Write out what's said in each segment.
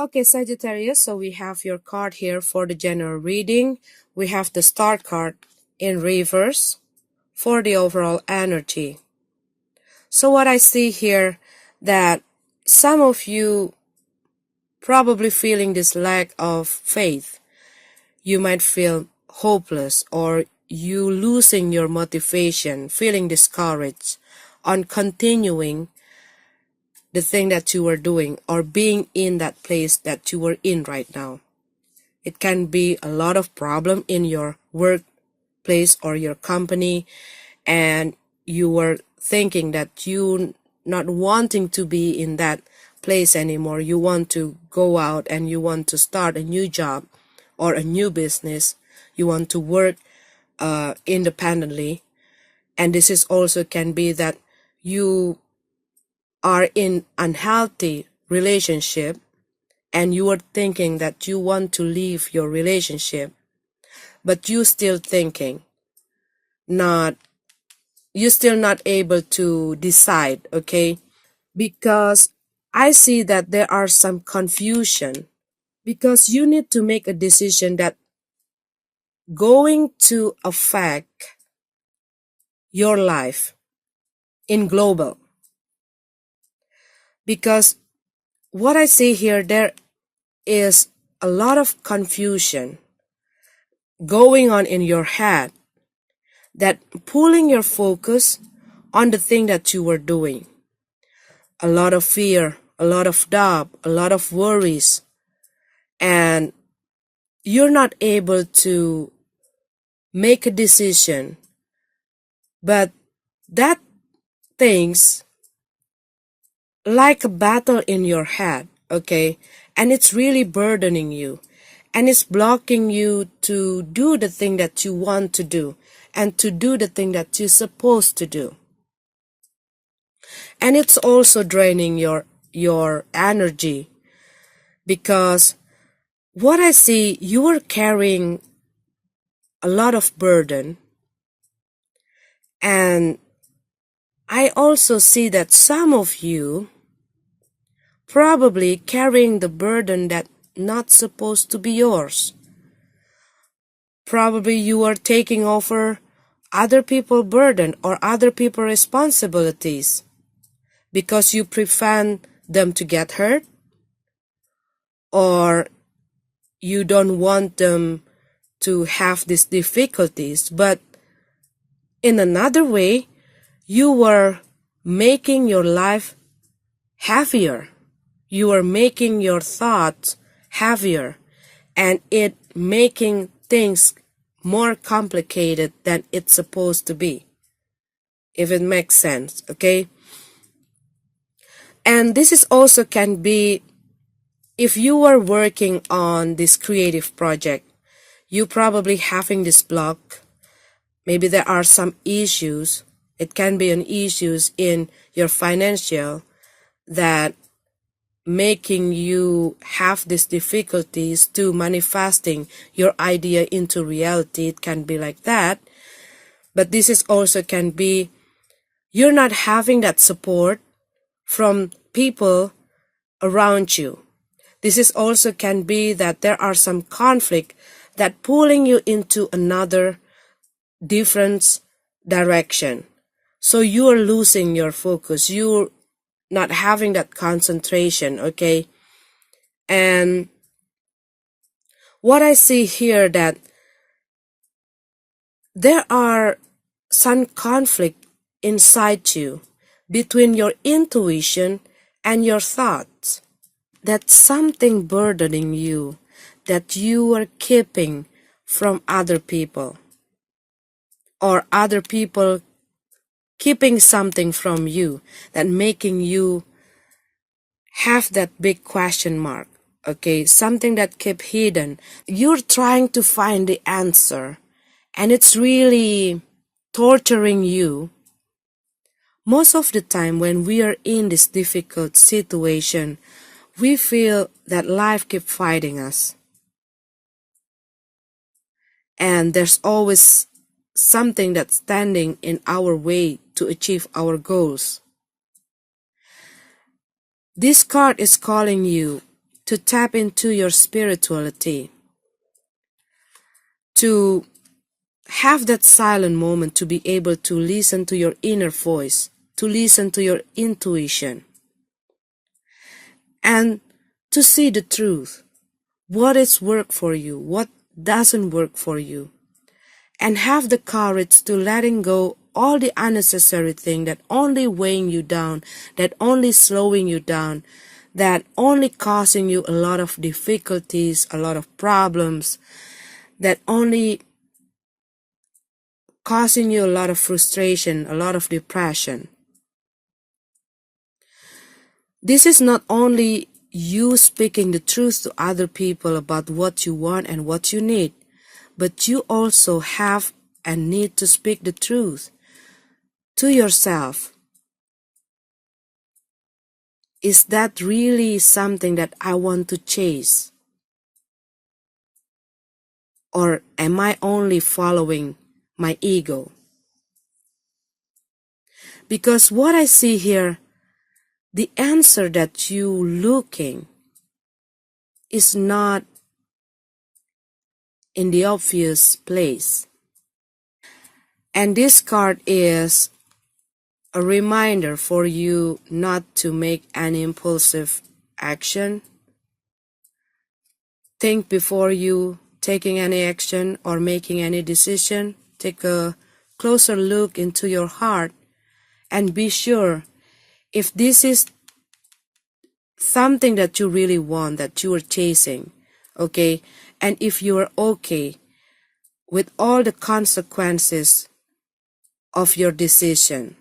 Okay, Sagittarius, so we have your card here for the general reading. We have the Star card in reverse for the overall energy. So what I see here, that some of you probably feeling this lack of faith. You might feel hopeless, or you losing your motivation, feeling discouraged on continuing the thing that you were doing or being in that place that you were in right now. It can be a lot of problem in your workplace or your company, and you were thinking that you not wanting to be in that place anymore. You want to go out and you want to start a new job or a new business. You want to work independently. And this is also can be that you are in unhealthy relationship and you are thinking that you want to leave your relationship, but you still thinking you're still not able to decide, okay? Because I see that there are some confusion, because you need to make a decision that going to affect your life in global. Because what I see here, there is a lot of confusion going on in your head that pulling your focus on the thing that you were doing. A lot of fear, a lot of doubt, a lot of worries, and you're not able to make a decision. But that things like a battle in your head, okay? And it's really burdening you, and it's blocking you to do the thing that you want to do and to do the thing that you're supposed to do. And it's also draining your energy, because what I see, you are carrying a lot of burden, and I also see that some of you probably carrying the burden that not supposed to be yours. Probably you are taking over other people's burden or other people's responsibilities because you prevent them to get hurt, or you don't want them to have these difficulties. But in another way, you were making your life heavier. You are making your thoughts heavier, and it making things more complicated than it's supposed to be, if it makes sense, okay? And this is also can be, if you are working on this creative project, you probably having this block. Maybe there are some issues. It can be an issues in your financial that making you have these difficulties to manifesting your idea into reality. It can be like that. But this is also can be you're not having that support from people around you. This is also can be that there are some conflict that pulling you into another different direction. So you are losing your focus. You're not having that concentration, okay? And what I see here, that there are some conflict inside you between your intuition and your thoughts. That's something burdening you that you are keeping from other people, or other people keeping something from you, that making you have that big question mark, okay? Something that kept hidden. You're trying to find the answer, and it's really torturing you. Most of the time when we are in this difficult situation, we feel that life keeps fighting us. And there's always something that's standing in our way to achieve our goals. This card is calling you to tap into your spirituality, to have that silent moment to be able to listen to your inner voice, to listen to your intuition, and to see the truth. What is work for you, what doesn't work for you, and have the courage to letting go all the unnecessary thing that only weighing you down, that only slowing you down, that only causing you a lot of difficulties, a lot of problems, that only causing you a lot of frustration, a lot of depression. This is not only you speaking the truth to other people about what you want and what you need, but you also have and need to speak the truth to yourself. Is that really something that I want to chase? Or am I only following my ego? Because what I see here, the answer that you looking is not in the obvious place. And this card is a reminder for you not to make any impulsive action. Think before you taking any action or making any decision. Take a closer look into your heart and be sure if this is something that you really want, that you are chasing, okay? And if you are okay with all the consequences of your decision.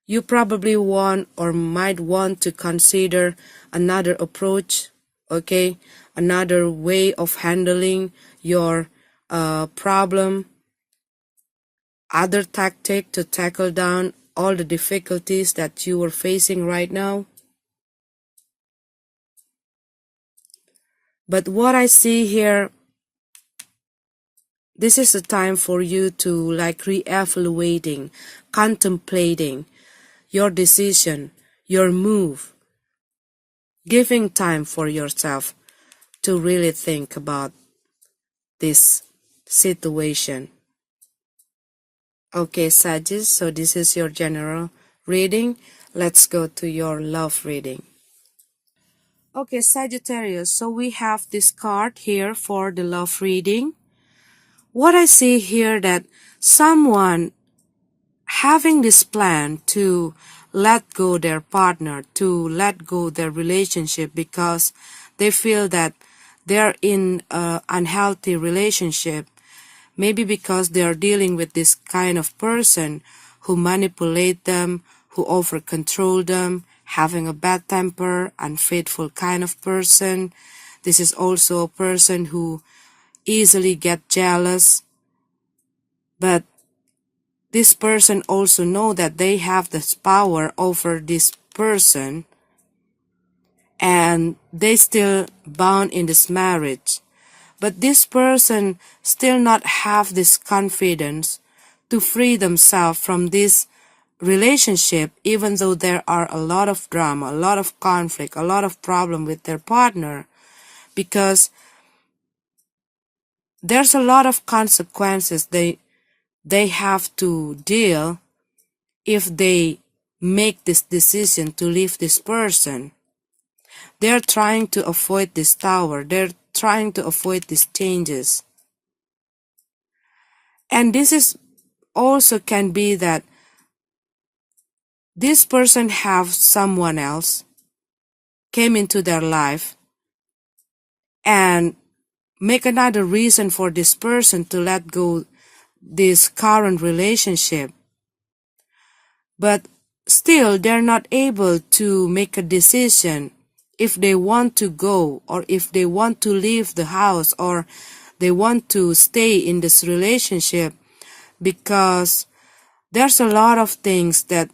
You probably want or might want to consider another approach, okay? Another way of handling your problem, other tactic to tackle down all the difficulties that you are facing right now. But what I see here, this is a time for you to re-evaluating, contemplating your decision, your move, giving time for yourself to really think about this situation. Okay, Sagittarius, so this is your general reading. Let's go to your love reading. Okay, Sagittarius, so we have this card here for the love reading. What I see here that someone having this plan to let go their partner, to let go their relationship because they feel that they're in an unhealthy relationship, maybe because they are dealing with this kind of person who manipulate them, who over control them, having a bad temper, unfaithful kind of person. This is also a person who easily get jealous, but this person also know that they have this power over this person and they still bound in this marriage. But this person still not have this confidence to free themselves from this relationship, even though there are a lot of drama, a lot of conflict, a lot of problem with their partner, because there's a lot of consequences they have to deal if they make this decision to leave this person. They're trying to avoid this tower. They're trying to avoid these changes. And this is also can be that this person have someone else came into their life and make another reason for this person to let go this current relationship. But still they're not able to make a decision if they want to go or if they want to leave the house or they want to stay in this relationship, because there's a lot of things that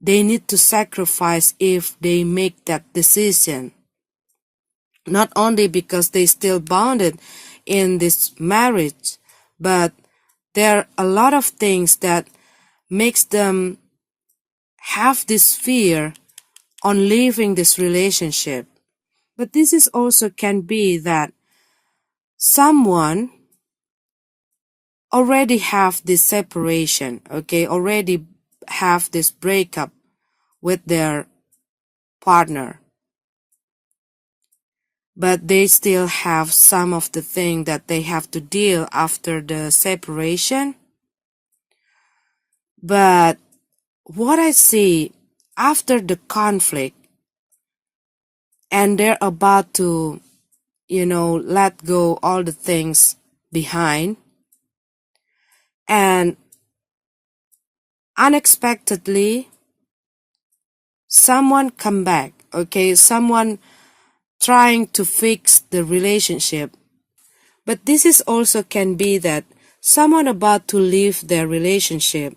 they need to sacrifice if they make that decision. Not only because they still bounded in this marriage, but there are a lot of things that makes them have this fear on leaving this relationship. But this is also can be that someone already have this separation, okay, already have this breakup with their partner, but they still have some of the thing that they have to deal after the separation. But what I see after the conflict and they're about to, let go all the things behind, and unexpectedly someone come back, okay, someone trying to fix the relationship. But this is also can be that someone about to leave their relationship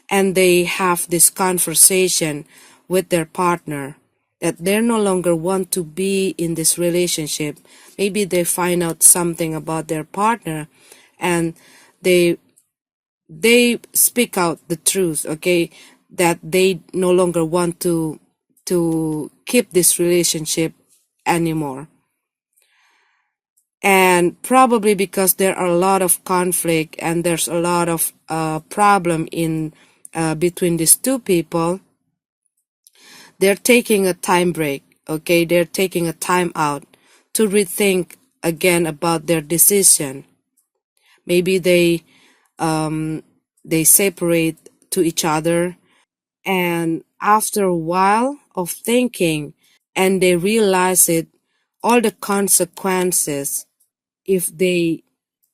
and they have this conversation with their partner that they no longer want to be in this relationship. Maybe they find out something about their partner and they speak out the truth, okay, that they no longer want to keep this relationship anymore. And probably because there are a lot of conflict and there's a lot of problem in between these two people, they're taking a time break, okay, they're taking a time out to rethink again about their decision. Maybe they separate to each other, and after a while of thinking and they realize it, all the consequences if they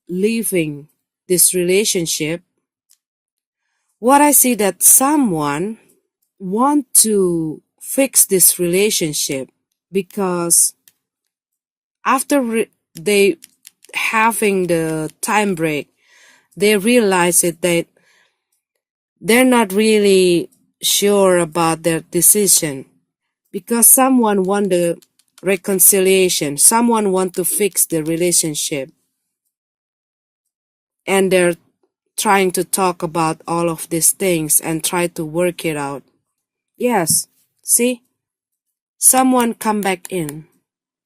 leaving this relationship. What I see that someone want to fix this relationship because after they having the time break, they realize it that they're not really sure about their decision, because someone want the reconciliation, someone want to fix the relationship, and they're trying to talk about all of these things and try to work it out. Yes, see, someone come back in.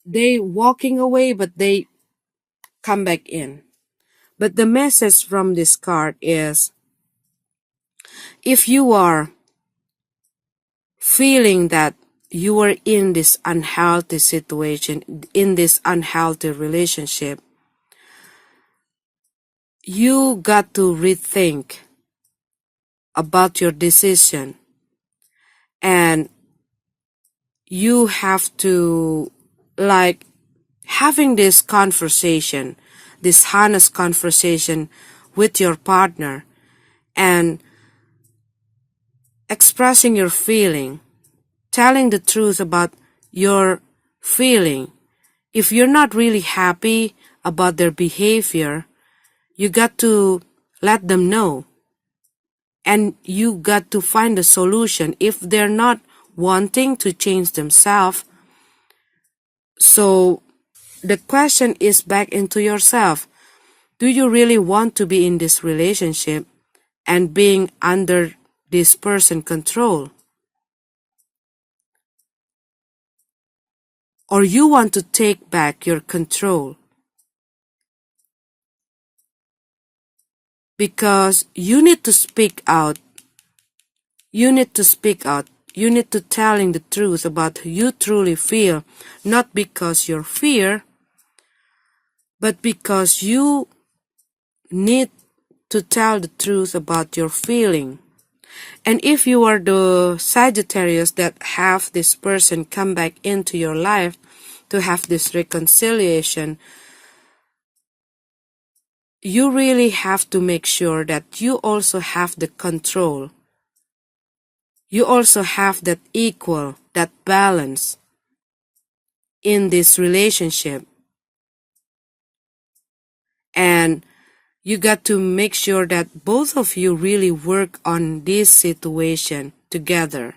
They walking away, but they come back in. But the message from this card is, if you are feeling that you are in this unhealthy situation, in this unhealthy relationship, you got to rethink about your decision, and you have to like having this conversation, this honest conversation with your partner, and expressing your feeling, telling the truth about your feeling. If you're not really happy about their behavior, you got to let them know. And you got to find a solution. If they're not wanting to change themselves, so the question is back into yourself. Do you really want to be in this relationship and being under this person's control? Or you want to take back your control? Because you need to speak out. You need to speak out. You need to telling the truth about who you truly feel, not because you're fear, but because you need to tell the truth about your feeling. And if you are the Sagittarius that have this person come back into your life to have this reconciliation, you really have to make sure that you also have the control. You also have that equal, that balance in this relationship. And you got to make sure that both of you really work on this situation together.